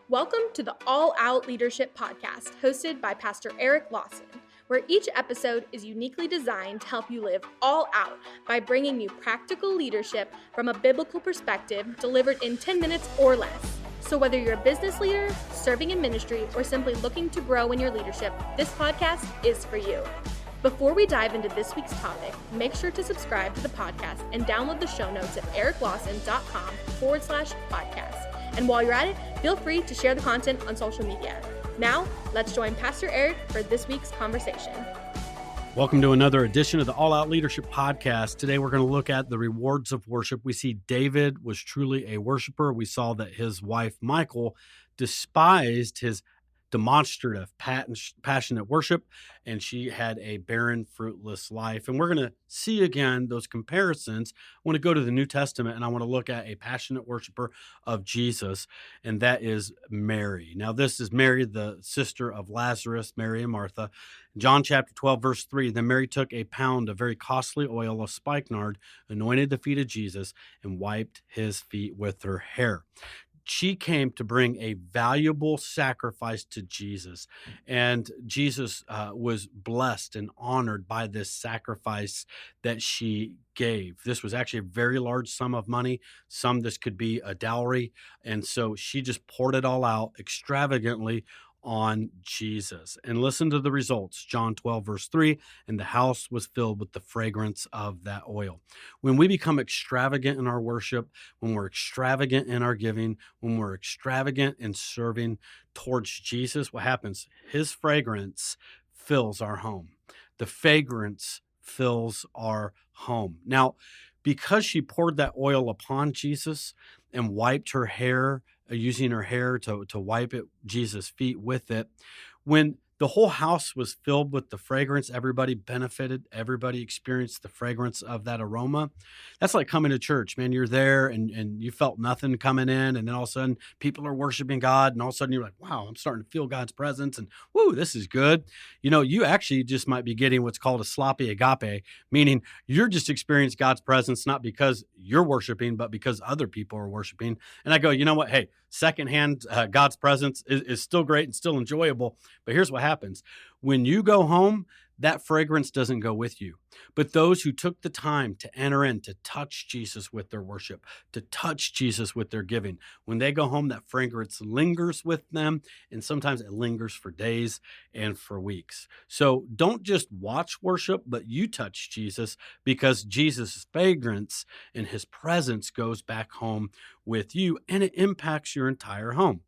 Welcome to the All Out Leadership Podcast, hosted by Pastor Eric Lawson, where each episode is uniquely designed to help you live all out by bringing you practical leadership from a biblical perspective delivered in 10 minutes or less. So whether you're a business leader, serving in ministry, or simply looking to grow in your leadership, this podcast is for you. Before we dive into this week's topic, make sure to subscribe to the podcast and download the show notes at ericlawson.com/podcast. And while you're at it, feel free to share the content on social media. Now, let's join Pastor Eric for this week's conversation. Welcome to another edition of the All Out Leadership Podcast. Today, we're going to look at the rewards of worship. We see David was truly a worshiper. We saw that his wife, Michal, despised his demonstrative, passionate worship, and she had a barren, fruitless life. And we're going to see again those comparisons. I want to go to the New Testament, and I want to look at a passionate worshiper of Jesus, and that is Mary. Now, this is Mary, the sister of Lazarus, Mary and Martha. John chapter 12, verse 3, then Mary took a pound of very costly oil of spikenard, anointed the feet of Jesus, and wiped his feet with her hair. She came to bring a valuable sacrifice to Jesus, and Jesus was blessed and honored by this sacrifice that she gave. This was actually a very large sum of money. This could be a dowry, and so she just poured it all out extravagantly on Jesus. And listen to the results. John 12, verse 3, and the house was filled with the fragrance of that oil. When we become extravagant in our worship, when we're extravagant in our giving, when we're extravagant in serving towards Jesus, what happens? His fragrance fills our home. The fragrance fills our home. Now, because she poured that oil upon Jesus and wiped her hair, using her hair to wipe Jesus' feet with it, when the whole house was filled with the fragrance, everybody benefited, everybody experienced the fragrance of that aroma. That's like coming to church, man. You're there and you felt nothing coming in, and then all of a sudden people are worshiping God, and all of a sudden you're like, wow, I'm starting to feel God's presence, and whoo, this is good. You know, you actually just might be getting what's called a sloppy agape, meaning you're just experiencing God's presence, not because you're worshiping, but because other people are worshiping. And I go, you know what? Hey, secondhand God's presence is still great and still enjoyable. But here's what happens. When you go home, that fragrance doesn't go with you. But those who took the time to enter in, to touch Jesus with their worship, to touch Jesus with their giving, when they go home, that fragrance lingers with them. And sometimes it lingers for days and for weeks. So don't just watch worship, but you touch Jesus, because Jesus' fragrance and his presence goes back home with you, and it impacts your entire home.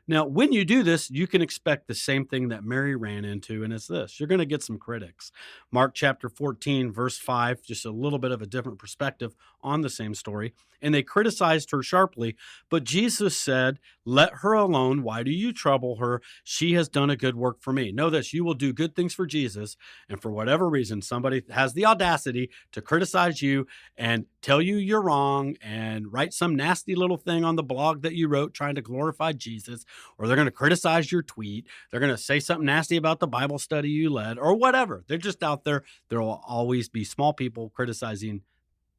Now, when you do this, you can expect the same thing that Mary ran into, and it's this. You're going to get some critics. Mark chapter 14, verse 5, just a little bit of a different perspective on the same story. And they criticized her sharply, but Jesus said, let her alone. Why do you trouble her? She has done a good work for me. Know this, you will do good things for Jesus, and for whatever reason, somebody has the audacity to criticize you and tell you you're wrong and write some nasty little thing on the blog that you wrote trying to glorify Jesus, or they're going to criticize your tweet. They're going to say something nasty about the Bible study you led, or whatever. They're just out there. There will always be small people criticizing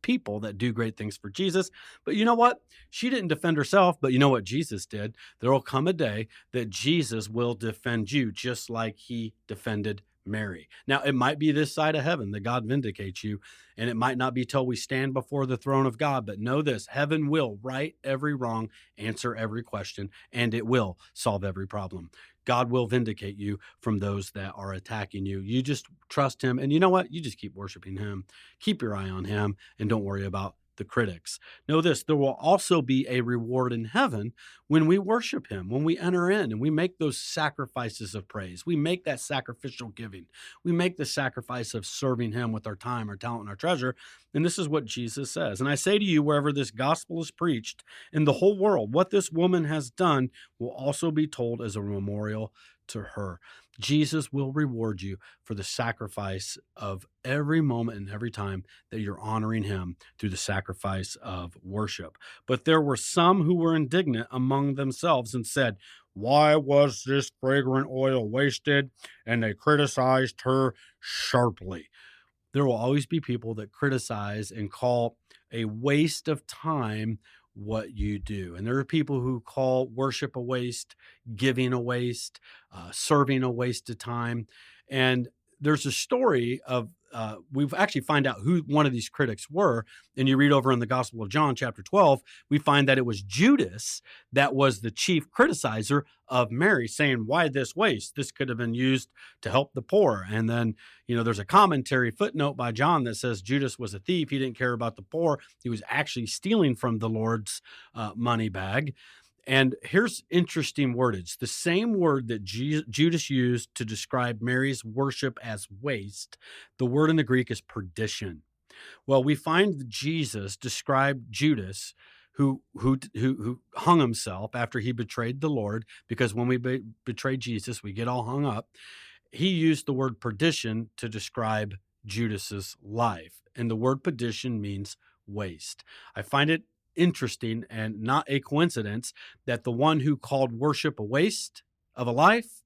people that do great things for Jesus. But you know what? She didn't defend herself, but you know what Jesus did? There will come a day that Jesus will defend you, just like he defended Mary. Now, it might be this side of heaven that God vindicates you, and it might not be till we stand before the throne of God, but know this, heaven will right every wrong, answer every question, and it will solve every problem. God will vindicate you from those that are attacking you. You just trust him, and you know what? You just keep worshiping him. Keep your eye on him, and don't worry about the critics. Know this, there will also be a reward in heaven when we worship him, when we enter in and we make those sacrifices of praise. We make that sacrificial giving. We make the sacrifice of serving him with our time, our talent, and our treasure. And this is what Jesus says. And I say to you, wherever this gospel is preached in the whole world, what this woman has done will also be told as a memorial to her. Jesus will reward you for the sacrifice of every moment and every time that you're honoring him through the sacrifice of worship. But there were some who were indignant among themselves and said, why was this fragrant oil wasted? And they criticized her sharply. There will always be people that criticize and call a waste of time what you do. And there are people who call worship a waste, giving a waste, serving a waste of time. And there's a story of we've actually find out who one of these critics were. And you read over in the Gospel of John, chapter 12, we find that it was Judas that was the chief criticizer of Mary, saying, why this waste? This could have been used to help the poor. And then, there's a commentary footnote by John that says Judas was a thief. He didn't care about the poor. He was actually stealing from the Lord's money bag. And here's interesting wordage. The same word that Judas used to describe Mary's worship as waste, the word in the Greek is perdition. Well, we find that Jesus described Judas, who hung himself after he betrayed the Lord, because when we betray Jesus, we get all hung up. He used the word perdition to describe Judas's life. And the word perdition means waste. I find it interesting and not a coincidence that the one who called worship a waste of a life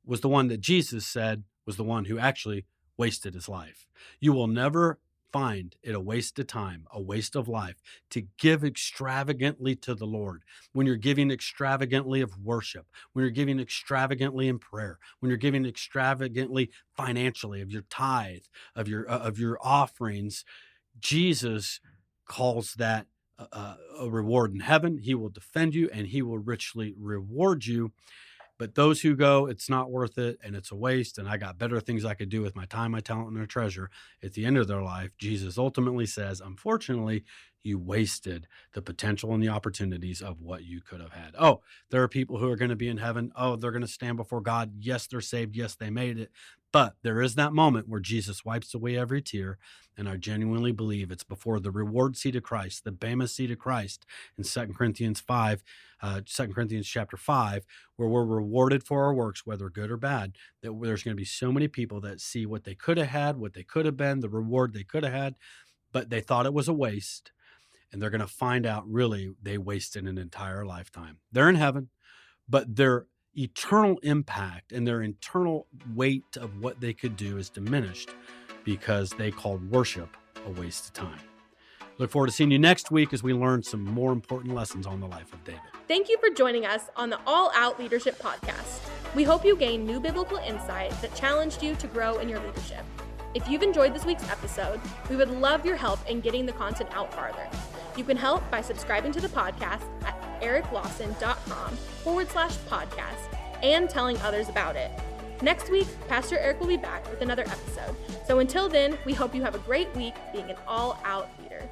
was the one that Jesus said was the one who actually wasted his life. You will never find it a waste of time, a waste of life, to give extravagantly to the Lord. When you're giving extravagantly of worship, when you're giving extravagantly in prayer, when you're giving extravagantly financially of your tithe, of your offerings, Jesus calls that a reward in heaven. He will defend you and he will richly reward you. But those who go, it's not worth it and it's a waste and I got better things I could do with my time, my talent, and my treasure, at the end of their life, Jesus ultimately says, unfortunately, you wasted the potential and the opportunities of what you could have had. Oh, there are people who are going to be in heaven. Oh, they're going to stand before God. Yes, they're saved. Yes, they made it. But there is that moment where Jesus wipes away every tear. And I genuinely believe it's before the reward seat of Christ, the Bema seat of Christ in 2 Corinthians chapter 5, where we're rewarded for our works, whether good or bad, that there's going to be so many people that see what they could have had, what they could have been, the reward they could have had, but they thought it was a waste. And they're going to find out really they wasted an entire lifetime. They're in heaven, but their eternal impact and their internal weight of what they could do is diminished because they called worship a waste of time. Look forward to seeing you next week as we learn some more important lessons on the life of David. Thank you for joining us on the All Out Leadership Podcast. We hope you gained new biblical insight that challenged you to grow in your leadership. If you've enjoyed this week's episode, we would love your help in getting the content out farther. You can help by subscribing to the podcast at ericlawson.com/podcast and telling others about it. Next week, Pastor Eric will be back with another episode. So until then, we hope you have a great week being an all-out leader.